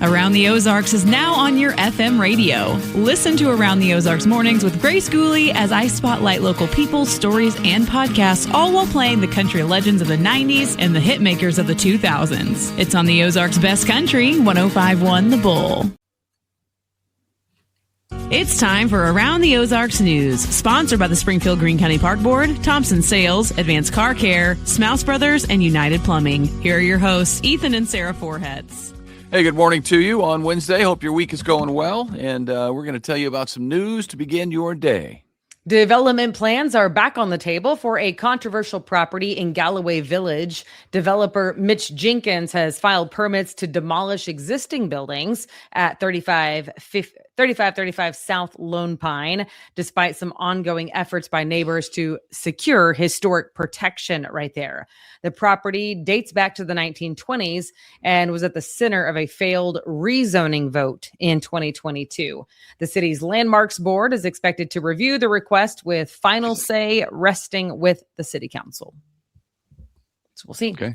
Around the Ozarks is now on your FM radio. Listen to Around the Ozarks mornings with Grace Gooley as I spotlight local people, stories, and podcasts, all while playing the country legends of the 90s and the hit makers of the 2000s. It's on the Ozarks' best country, 105.1 The Bull. It's time for Around the Ozarks News, sponsored by the Springfield Greene County Park Board, Thompson Sales, Advanced Car Care, Smouse Brothers, and United Plumbing. Here are your hosts, Ethan and Sarah Foreheads. Hey, good morning to you on Wednesday. Hope your week is going well, and we're going to tell you about some news to begin your day. Development plans are back on the table for a controversial property in Galloway Village. Developer Mitch Jenkins has filed permits to demolish existing buildings at 3535 South Lone Pine, despite some ongoing efforts by neighbors to secure historic protection right there. The property dates back to the 1920s and was at the center of a failed rezoning vote in 2022. The city's Landmarks Board is expected to review the request with final say resting with the city council. So we'll see. Okay.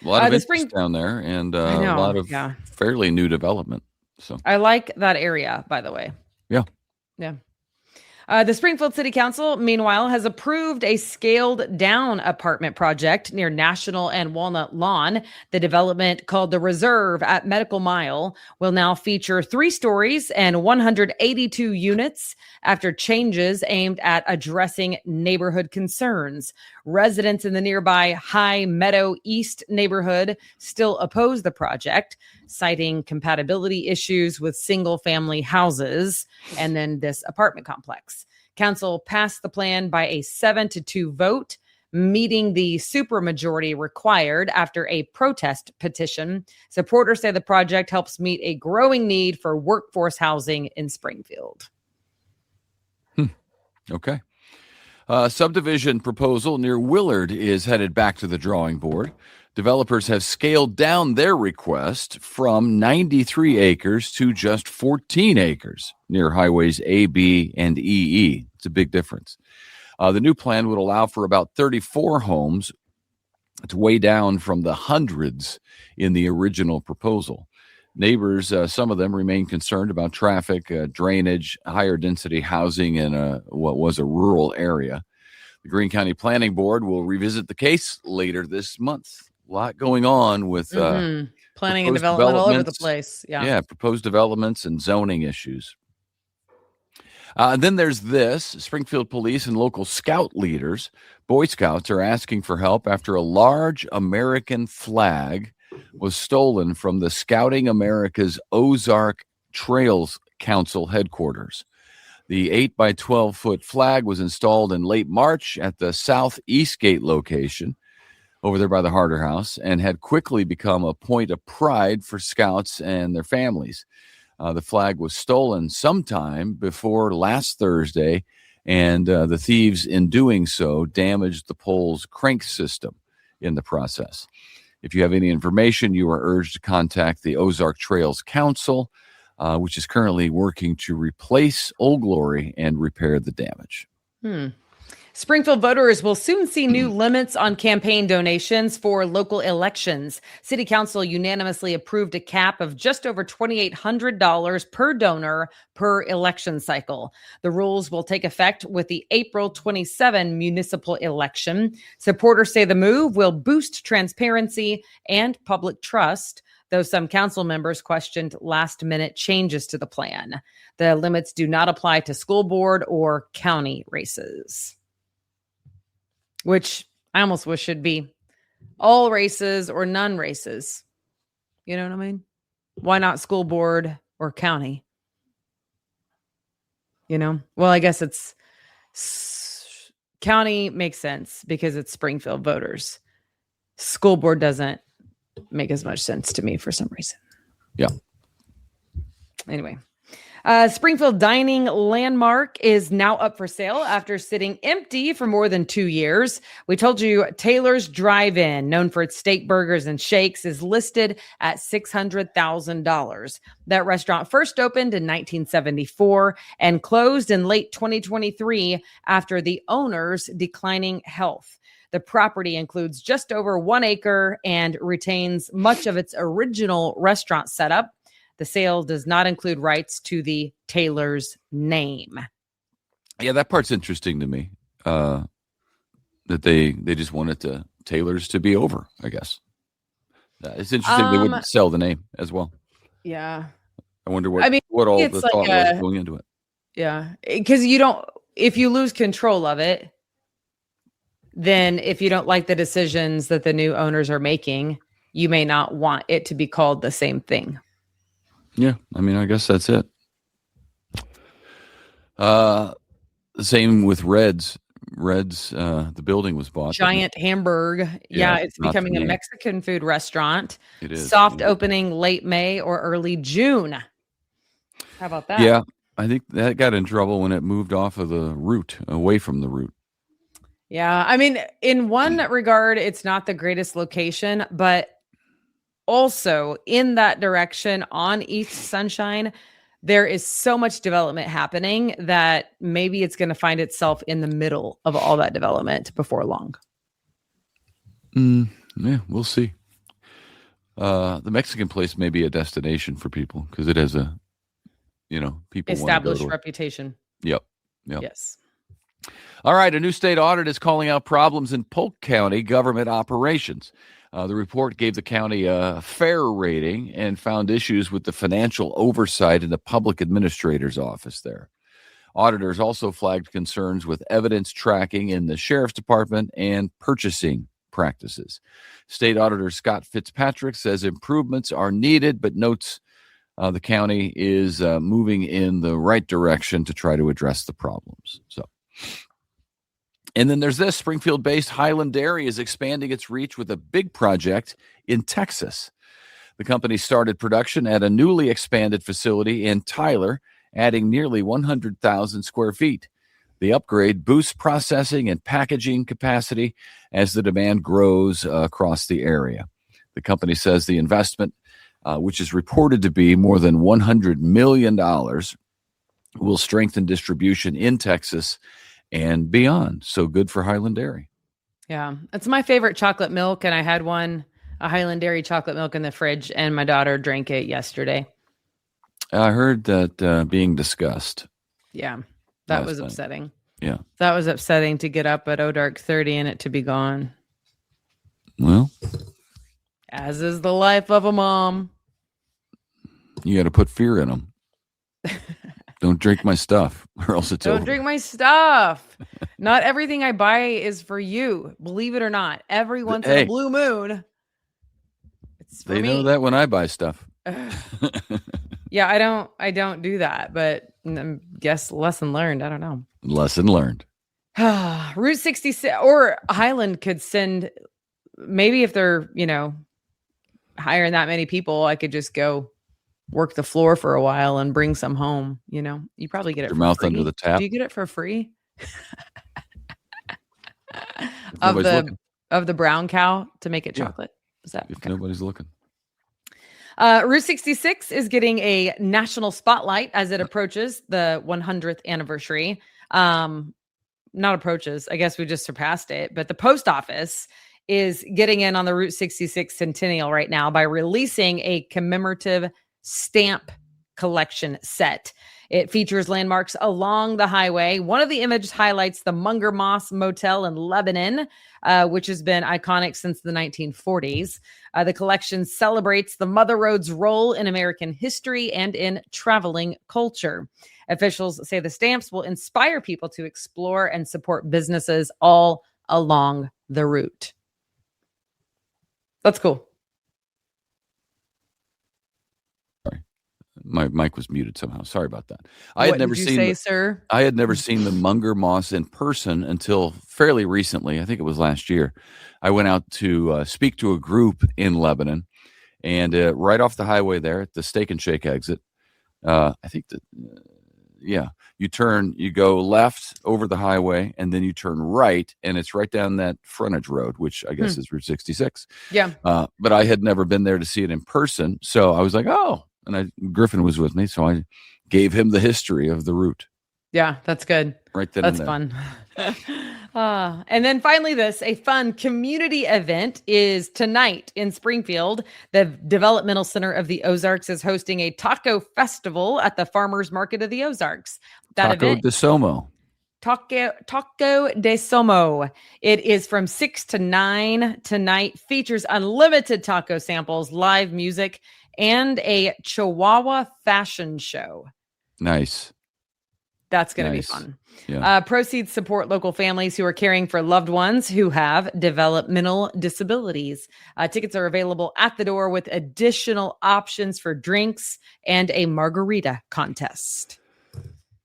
A lot of interest down there and a lot of fairly new development. So I like that area, by the way. Yeah. The Springfield City Council, meanwhile, has approved a scaled-down apartment project near National and Walnut Lawn. The development, called The Reserve at Medical Mile, will now feature 3 stories and 182 units after changes aimed at addressing neighborhood concerns. Residents in the nearby High Meadow East neighborhood still oppose the project, citing compatibility issues with single-family houses and then this apartment complex. Council passed the plan by a 7-2 vote, meeting the supermajority required after a protest petition. Supporters say the project helps meet a growing need for workforce housing in Springfield. Okay. Subdivision proposal near Willard is headed back to the drawing board. Developers have scaled down their request from 93 acres to just 14 acres near highways A, B, and EE. It's a big difference. The new plan would allow for about 34 homes. It's way down from the hundreds in the original proposal. Neighbors, some of them remain concerned about traffic, drainage, higher density housing in what was a rural area. The Greene County Planning Board will revisit the case later this month. A lot going on with planning and development all over the place. Yeah, proposed developments and zoning issues. Then there's this. Springfield police and local scout leaders, Boy Scouts, are asking for help after a large American flag was stolen from the Scouting America's Ozark Trails Council headquarters. The 8-by-12-foot flag was installed in late March at the Southeast Gate location over there by the Harder House and had quickly become a point of pride for Scouts and their families. The flag was stolen sometime before last Thursday, and the thieves, in doing so, damaged the pole's crank system in the process. If you have any information, you are urged to contact the Ozark Trails Council, which is currently working to replace Old Glory and repair the damage. Springfield voters will soon see new limits on campaign donations for local elections. City Council unanimously approved a cap of just over $2,800 per donor per election cycle. The rules will take effect with the April 27 municipal election. Supporters say the move will boost transparency and public trust, though some council members questioned last-minute changes to the plan. The limits do not apply to school board or county races, which I almost wish should be all races or none races. You know what I mean? Why not school board or county? Well, I guess it's county makes sense because it's Springfield voters. School board doesn't make as much sense to me for some reason. Yeah. Anyway. Springfield Dining Landmark is now up for sale after sitting empty for more than 2 years. We told you Taylor's Drive-In, known for its steak burgers and shakes, is listed at $600,000. That restaurant first opened in 1974 and closed in late 2023 after the owner's declining health. The property includes just over 1 acre and retains much of its original restaurant setup. The sale does not include rights to the Taylor's name. Yeah, that part's interesting to me. That they just wanted Taylor's to be over, I guess. It's interesting they wouldn't sell the name as well. Yeah. I wonder what all the thought was going into it. Yeah, because if you lose control of it, then if you don't like the decisions that the new owners are making, you may not want it to be called the same thing. Yeah, I mean, I guess that's it. The same with Reds. The building was bought. Giant Hamburg. Yeah, it's becoming a Mexican food restaurant. It is. Soft opening late May or early June. How about that? Yeah, I think that got in trouble when it moved off of the route, away from the route. Yeah, I mean, in one regard, it's not the greatest location, but also in that direction on East Sunshine, there is so much development happening that maybe it's going to find itself in the middle of all that development before long. Yeah, we'll see. The Mexican place may be a destination for people because it has a, people established reputation. Yep. Yes. All right. A new state audit is calling out problems in Polk County government operations. The report gave the county a fair rating and found issues with the financial oversight in the public administrator's office there. Auditors also flagged concerns with evidence tracking in the sheriff's department and purchasing practices. State Auditor Scott Fitzpatrick says improvements are needed, but notes the county is moving in the right direction to try to address the problems. And then there's this. Springfield-based Hiland Dairy is expanding its reach with a big project in Texas. The company started production at a newly expanded facility in Tyler, adding nearly 100,000 square feet. The upgrade boosts processing and packaging capacity as the demand grows across the area. The company says the investment, which is reported to be more than $100 million, will strengthen distribution in Texas and beyond. So good for Hiland Dairy. Yeah, it's my favorite chocolate milk, and I had a Hiland Dairy chocolate milk in the fridge, and my daughter drank it yesterday. I heard that being discussed. Yeah, that was upsetting. Yeah. That was upsetting to get up at dark 30 and it to be gone. Well, as is the life of a mom. You got to put fear in them. Don't drink my stuff or else it's over. Don't drink my stuff. Not everything I buy is for you. Believe it or not. Every once in a blue moon, it's for me. They know that when I buy stuff. Yeah, I don't do that, but I guess lesson learned. I don't know. Lesson learned. Route 66 or Hiland could send, maybe if they're, hiring that many people, I could just go work the floor for a while and bring some home. You probably get it Your for mouth free. under the tap. Do you get it for free? of the brown cow to make it chocolate. Is that if nobody's looking? Route 66 is getting a national spotlight as it approaches the 100th anniversary. Not approaches. I guess we just surpassed it. But the post office is getting in on the Route 66 centennial right now by releasing a commemorative stamp collection set. It features landmarks along the highway. One of the images highlights the Munger Moss Motel in Lebanon, which has been iconic since the 1940s. The collection celebrates the Mother Road's role in American history and in traveling culture. Officials say the stamps will inspire people to explore and support businesses all along the route. That's cool. My mic was muted somehow. Sorry about that. I had never seen the Munger Moss in person until fairly recently. I think it was last year. I went out to speak to a group in Lebanon, and right off the highway there at the Steak and Shake exit, I think that, you go left over the highway, and then you turn right, and it's right down that frontage road, which I guess is Route 66. Yeah. But I had never been there to see it in person, so I was like, oh. And Griffin was with me, so I gave him the history of the route. Yeah, that's good. Right then. That's fun. And then finally a fun community event is tonight in Springfield. The Developmental Center of the Ozarks is hosting a taco festival at the Farmers Market of the Ozarks. That Taco event, de Somo. Taco de Somo. It is from 6 to 9 tonight, features unlimited taco samples, live music, and a Chihuahua fashion show. Nice. That's going to be fun. Yeah. Proceeds support local families who are caring for loved ones who have developmental disabilities. Tickets are available at the door with additional options for drinks and a margarita contest.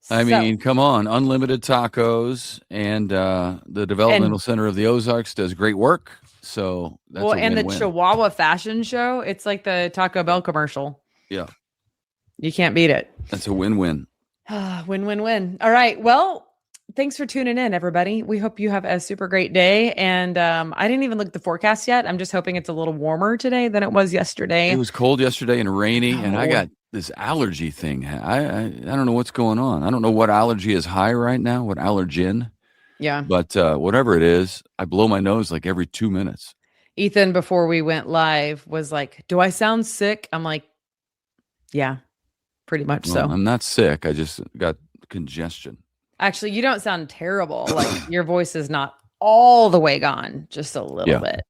I mean, come on. Unlimited tacos, and the Developmental Center of the Ozarks does great work. So that's a win-win. The Chihuahua fashion show, it's like the Taco Bell commercial. Yeah. You can't beat it. That's a win-win. Win. All right. Well, thanks for tuning in, everybody. We hope you have a super great day. And I didn't even look at the forecast yet. I'm just hoping it's a little warmer today than it was yesterday. It was cold yesterday and rainy, and I got this allergy thing. I don't know what's going on. I don't know what allergy is high right now, what allergen. Yeah. But whatever it is, I blow my nose like every 2 minutes. Ethan, before we went live, was like, do I sound sick? I'm like, yeah, pretty much so. I'm not sick. I just got congestion. Actually, you don't sound terrible. Like your voice is not all the way gone, just a little bit.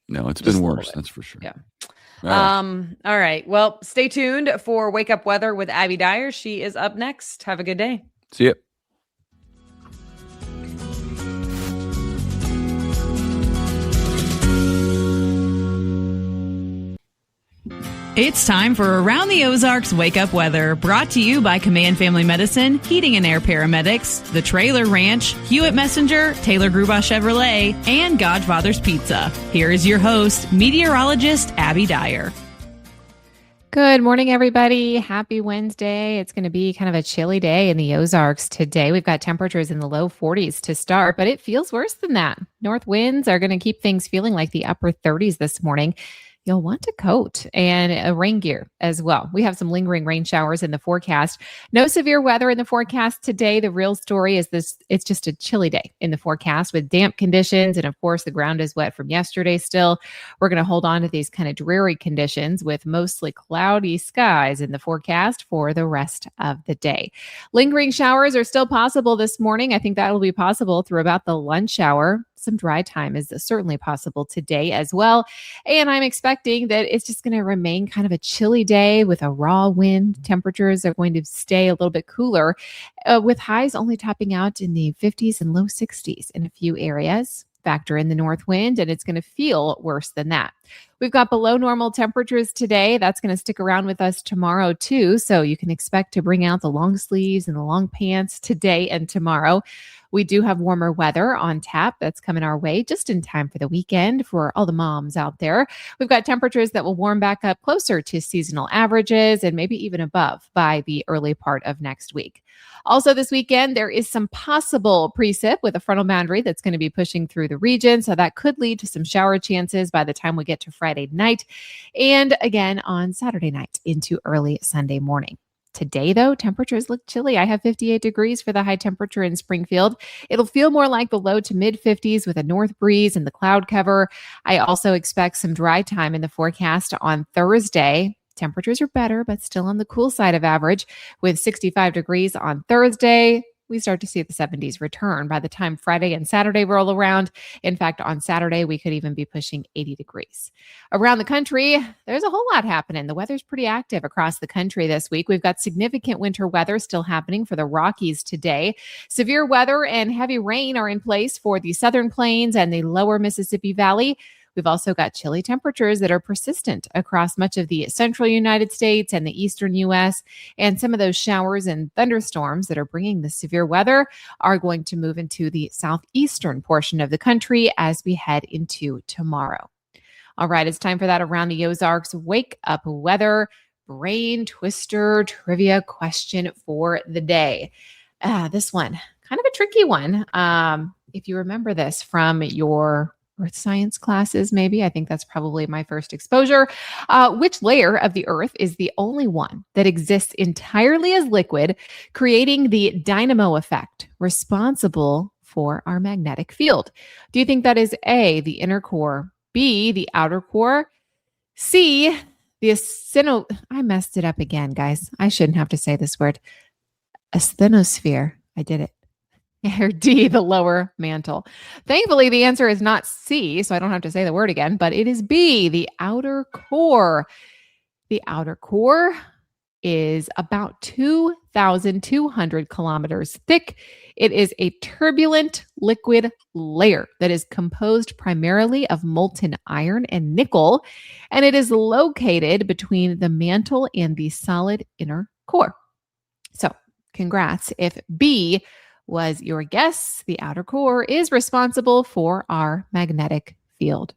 No, it's been worse. That's for sure. Yeah. All right. Well, stay tuned for Wake Up Weather with Abby Dyer. She is up next. Have a good day. See ya. It's time for Around the Ozarks Wake Up Weather, brought to you by Command Family Medicine, Heating and Air Paramedics, The Trailer Ranch, Hewitt Messenger, Taylor Gruba Chevrolet, and Godfather's Pizza. Here is your host, meteorologist Abby Dyer. Good morning, everybody. Happy Wednesday. It's going to be kind of a chilly day in the Ozarks today. We've got temperatures in the low 40s to start, but it feels worse than that. North winds are going to keep things feeling like the upper 30s this morning. You'll want a coat and a rain gear as well. We have some lingering rain showers in the forecast. No severe weather in the forecast today. The real story is this: it's just a chilly day in the forecast with damp conditions. And of course, the ground is wet from yesterday still. We're going to hold on to these kind of dreary conditions with mostly cloudy skies in the forecast for the rest of the day. Lingering showers are still possible this morning. I think that will be possible through about the lunch hour. Some dry time is certainly possible today as well. And I'm expecting that it's just going to remain kind of a chilly day with a raw wind. Temperatures are going to stay a little bit cooler with highs only topping out in the 50s and low 60s in a few areas. Factor in the north wind, and it's going to feel worse than that. We've got below normal temperatures today. That's going to stick around with us tomorrow too. So you can expect to bring out the long sleeves and the long pants today and tomorrow. We do have warmer weather on tap that's coming our way just in time for the weekend for all the moms out there. We've got temperatures that will warm back up closer to seasonal averages and maybe even above by the early part of next week. Also this weekend, there is some possible precip with a frontal boundary that's going to be pushing through the region. So that could lead to some shower chances by the time we get to Friday night and again on Saturday night into early Sunday morning. Today, though, temperatures look chilly. I have 58 degrees for the high temperature in Springfield. It'll feel more like the low to mid 50s with a north breeze and the cloud cover. I also expect some dry time in the forecast on Thursday. Temperatures are better, but still on the cool side of average with 65 degrees on Thursday. We start to see the 70s return by the time Friday and Saturday roll around. In fact, on Saturday, we could even be pushing 80 degrees. Around the country, there's a whole lot happening. The weather's pretty active across the country this week. We've got significant winter weather still happening for the Rockies today. Severe weather and heavy rain are in place for the Southern Plains and the lower Mississippi Valley. We've also got chilly temperatures that are persistent across much of the central United States and the eastern U.S. And some of those showers and thunderstorms that are bringing the severe weather are going to move into the southeastern portion of the country as we head into tomorrow. All right, it's time for that Around the Ozarks Wake Up Weather Brain Twister Trivia question for the day. This one, kind of a tricky one. If you remember this from your earth science classes, maybe. I think that's probably my first exposure. Which layer of the earth is the only one that exists entirely as liquid, creating the dynamo effect responsible for our magnetic field? Do you think that is A, the inner core, B, the outer core, C, the I messed it up again, guys. I shouldn't have to say this word. Asthenosphere. I did it. Or D, the lower mantle. Thankfully, the answer is not C, so I don't have to say the word again, but it is B, the outer core. The outer core is about 2,200 kilometers thick. It is a turbulent liquid layer that is composed primarily of molten iron and nickel, and it is located between the mantle and the solid inner core. So, congrats. If B was your guess, the outer core is responsible for our magnetic field.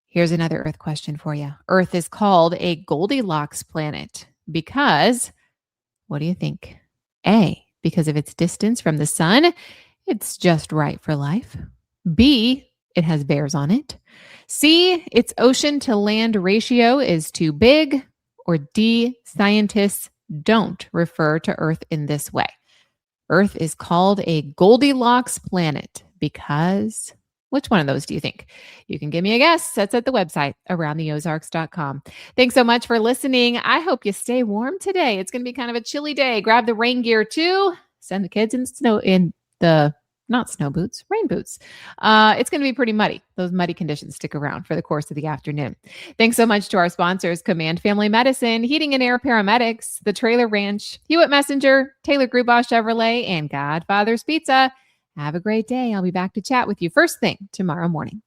Here's another Earth question for you. Earth is called a Goldilocks planet because, what do you think? A, because of its distance from the sun, it's just right for life. B, it has bears on it. C, its ocean to land ratio is too big. Or D, scientists don't refer to Earth in this way. Earth is called a Goldilocks planet because, which one of those do you think? You can give me a guess. That's at the website, aroundtheozarks.com. Thanks so much for listening. I hope you stay warm today. It's going to be kind of a chilly day. Grab the rain gear too. Send the kids rain boots. It's going to be pretty muddy. Those muddy conditions stick around for the course of the afternoon. Thanks so much to our sponsors, Command Family Medicine, Heating and Air Paramedics, The Trailer Ranch, Hewitt Messenger, Taylor Grubaugh Chevrolet, and Godfather's Pizza. Have a great day. I'll be back to chat with you first thing tomorrow morning.